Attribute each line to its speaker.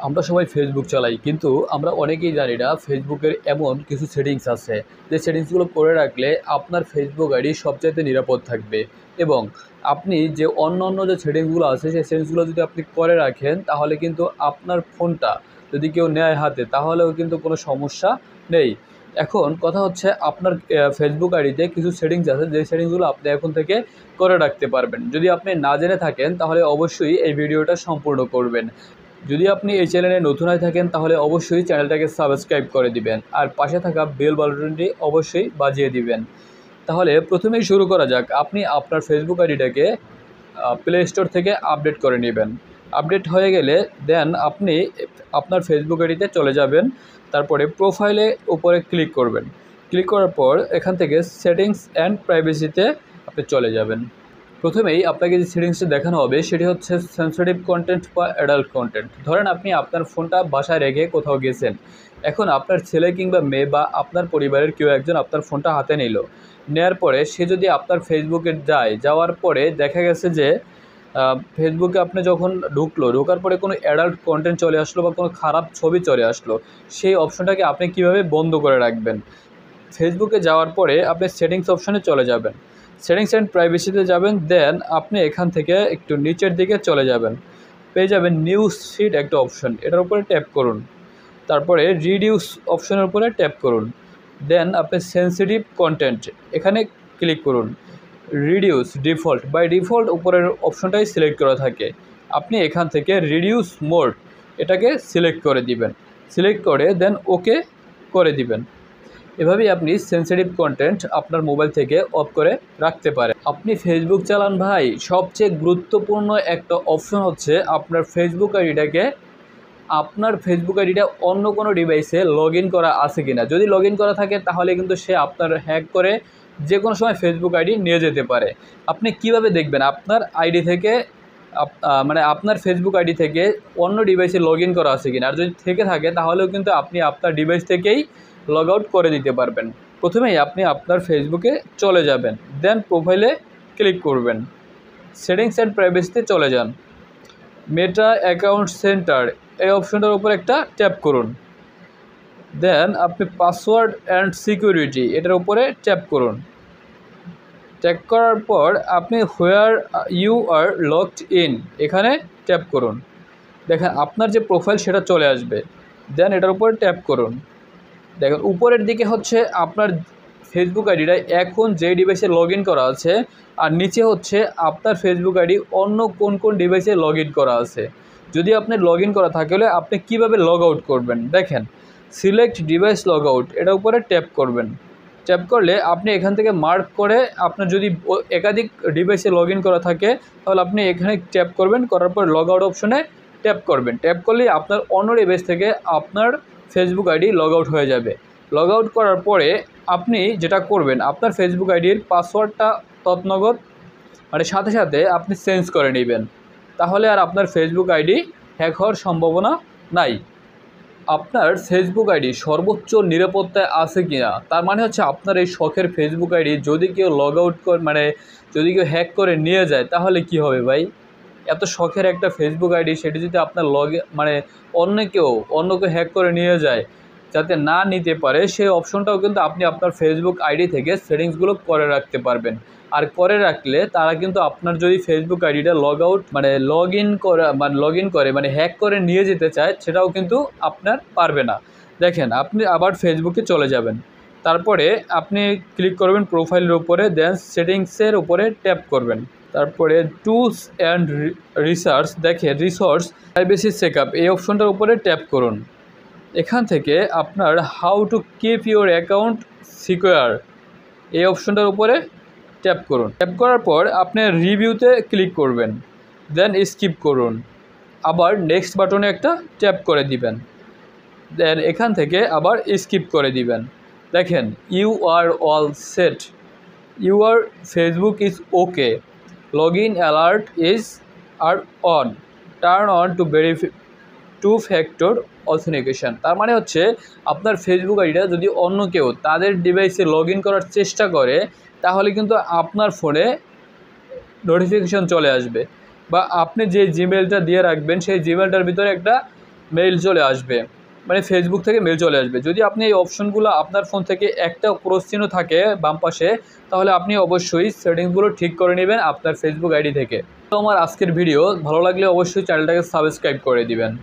Speaker 1: আমরা সবাই ফেসবুক চালাই, কিন্তু আমরা অনেকেই জানি না ফেসবুকের এমন কিছু সেটিংস আছে যে সেটিংসগুলো করে রাখলে আপনার ফেসবুক আইডি সবচাইতে নিরাপদ থাকবে। এবং আপনি যে অন্য যে সেটিংসগুলো আছে সেই সেটিংসগুলো যদি আপনি করে রাখেন তাহলে কিন্তু আপনার ফোনটা যদি কেউ নেয় হাতে তাহলেও কিন্তু কোনো সমস্যা নেই। এখন কথা হচ্ছে আপনার ফেসবুক আইডিতে কিছু সেটিংস আছে যে সেটিংসগুলো আপনি এখন থেকে করে রাখতে পারবেন। যদি আপনি না জেনে থাকেন তাহলে অবশ্যই এই ভিডিওটা সম্পূর্ণ করবেন। যদি আপনি এই চ্যানেলে নতুন হয়ে থাকেন তাহলে অবশ্যই চ্যানেলটাকে সাবস্ক্রাইব করে দিবেন আর পাশে থাকা বেল বাটনটি অবশ্যই বাজিয়ে দিবেন। তাহলে প্রথমেই শুরু করা যাক। আপনি আপনার ফেসবুক আইডিটাকে প্লে স্টোর থেকে আপডেট করে নেবেন। আপডেট হয়ে গেলে দেন আপনি আপনার ফেসবুক আইডিতে চলে যাবেন। তারপরে প্রোফাইলে উপরে ক্লিক করবেন। ক্লিক করার পর এখান থেকে সেটিংস অ্যান্ড প্রাইভেসিতে আপনি চলে যাবেন। প্রথমেই আপনাকে যে সেটিংসটা দেখানো হবে সেটি হচ্ছে সেন্সিটিভ কন্টেন্ট বা অ্যাডাল্ট কন্টেন্ট। ধরেন আপনি আপনার ফোনটা বাসায় রেখে কোথাও গেছেন, এখন আপনার ছেলে কিংবা মেয়ে বা আপনার পরিবারের কেউ একজন আপনার ফোনটা হাতে নিল। নেওয়ার পরে সে যদি আপনার ফেসবুকে যাওয়ার পরে দেখা গেছে যে ফেসবুকে আপনি যখন ঢোকার পরে কোনো অ্যাডাল্ট কন্টেন্ট চলে আসলো বা কোনো খারাপ ছবি চলে আসলো, সেই অপশনটাকে আপনি কীভাবে বন্ধ করে রাখবেন। ফেসবুকে যাওয়ার পরে আপনি সেটিংস অপশানে চলে যাবেন। সেটিংস অ্যান্ড প্রাইভেসিতে যাবেন, দেন আপনি এখান থেকে একটু নিচের দিকে চলে যাবেন, পেয়ে যাবেন নিউজ ফিড একটা অপশন, এটার উপরে ট্যাপ করুন। তারপরে রিডিউস অপশনের উপরে ট্যাপ করুন। দেন আপনি সেন্সিটিভ কন্টেন্ট এখানে ক্লিক করুন। রিডিউস ডিফল্ট বাই ডিফল্ট উপরের অপশনটাই সিলেক্ট করা থাকে, আপনি এখান থেকে রিডিউস মোড এটাকে সিলেক্ট করে দিবেন। সিলেক্ট করে দেন ওকে করে দিবেন। এভাবেই আপনি সেন্সিটিভ কন্টেন্ট আপনার মোবাইল থেকে অফ করে রাখতে পারেন। আপনি ফেসবুক চালান ভাই, সবচেয়ে গুরুত্বপূর্ণ একটা অপশন হচ্ছে আপনার ফেসবুক আইডিটা অন্য কোনো ডিভাইসে লগ ইন করা আছে কিনা। যদি লগ ইন করা থাকে তাহলে কিন্তু সে আপনার হ্যাক করে যে কোনো সময় ফেসবুক আইডি নিয়ে যেতে পারে। আপনি কিভাবে দেখবেন আপনার আইডি থেকে আপনার ফেসবুক আইডি থেকে অন্য ডিভাইসে লগ ইন করা আছে কিনা। আর যদি থেকে থাকে তাহলেও কিন্তু আপনি আপনার ডিভাইস থেকেই লগ আউট করে দিতে পারবেন। প্রথমেই আপনি আপনার ফেসবুকে চলে যাবেন, দেন প্রোফাইলে ক্লিক করবেন, সেটিংস অ্যান্ড প্রাইভেসিতে চলে যান। মেটা অ্যাকাউন্ট সেন্টার এই অপশনটার উপর একটা ট্যাপ করুন। দেন আপনি পাসওয়ার্ড অ্যান্ড সিকিউরিটি এটার উপরে ট্যাপ করুন। ট্যাপ করার পর আপনি where you are logged in এখানে ট্যাপ করুন। দেখেন আপনার যে প্রোফাইল সেটা চলে আসবে। দেন এটার উপরে ট্যাপ করুন। দেখেন উপরের দিকে হচ্ছে আপনার ফেসবুক আইডিটা এখন যে ডিভাইসে লগ ইন করা আছে, আর নিচে হচ্ছে আপনার ফেসবুক আইডি অন্য কোন কোন ডিভাইসে লগ ইন করা আছে। যদি আপনি লগ ইন করা থাকে হলে আপনি কীভাবে লগ আউট করবেন, দেখেন সিলেক্ট ডিভাইস লগ আউট এটার উপরে ট্যাপ করবেন। ট্যাপ করলে আপনি এখান থেকে মার্ক করে আপনার যদি একাধিক ডিভাইসে লগ ইন করা থাকে তাহলে আপনি এখানে ট্যাপ করবেন, করার পর লগ আউট অপশনে ট্যাপ করবেন। ট্যাপ করলেই আপনার অন্য ডিভাইস থেকে আপনার ফেসবুক আইডি লগ আউট হয়ে যাবে। লগ আউট করার পরে আপনি যেটা করবেন, আপনার ফেসবুক আইডির পাসওয়ার্ডটা তৎনগত সাথে সাথে আপনি চেঞ্জ করে নেবেন। তাহলে আর আপনার ফেসবুক আইডি হ্যাক হওয়ার সম্ভাবনা নাই। আপনার ফেসবুক আইডি সর্বোচ্চ নিরাপত্তায় আছে কিনা, তার মানে হচ্ছে আপনার এই শখের ফেসবুক আইডি যদি কেউ লগ আউট করে যদি কেউ হ্যাক করে নিয়ে যায় তাহলে কি হবে ভাই। এত শখের একটা ফেসবুক আইডি সেটি যদি আপনার অন্য কেউ হ্যাক করে নিয়ে যায়, যাতে না নিতে পারে সেই অপশনটাও কিন্তু আপনি আপনার ফেসবুক আইডি থেকে সেটিংসগুলো করে রাখতে পারবেন। আর করে রাখলে তারা কিন্তু আপনার যদি ফেসবুক আইডিটা লগ ইন করে হ্যাক করে নিয়ে যেতে চায় সেটাও কিন্তু আপনার পারবে না। দেখেন আপনি আবার ফেসবুকে চলে যাবেন, তারপরে আপনি ক্লিক করবেন প্রোফাইলের উপরে, দেন সেটিংসের উপরে ট্যাপ করবেন। তারপরে টুলস অ্যান্ড রিসার্চ দেখেন রিসোর্স প্রাইভেসি চেকআপ এই অপশনটার উপরে ট্যাপ করুন। এখান থেকে আপনার how to keep your account secure এই অপশনটার উপরে ট্যাপ করুন। ট্যাপ করার পর আপনি রিভিউতে ক্লিক করবেন, দেন স্কিপ করুন, আবার নেক্সট বাটনে একটা ট্যাপ করে দিবেন, দেন এখান থেকে আবার স্কিপ করে দিবেন। দেখেন you are all set, your Facebook is okay, log in alert are on, turn on two factor authentication. তার মানে হচ্ছে আপনার ফেসবুক আইডিটা যদি অন্য কেউ তাদের ডিভাইসে লগ ইন করার চেষ্টা করে তাহলে কিন্তু আপনার ফোনে নোটিফিকেশন চলে আসবে, বা আপনি যে জিমেলটা দিয়ে রাখবেন সেই জিমেলটার ভিতরে একটা মেইল চলে আসবে, মানে ফেসবুক থেকে মেল চলে আসবে। যদি আপনি এই অপশনগুলো আপনার ফোন থেকে একটা ক্রস চিহ্ন থাকে বাম পাশে, তাহলে আপনি অবশ্যই সেটিংসগুলো ঠিক করে নেবেন আপনার ফেসবুক আইডি থেকে। তো আমার আজকের ভিডিও ভালো লাগলে অবশ্যই চ্যানেলটাকে সাবস্ক্রাইব করে দিবেন।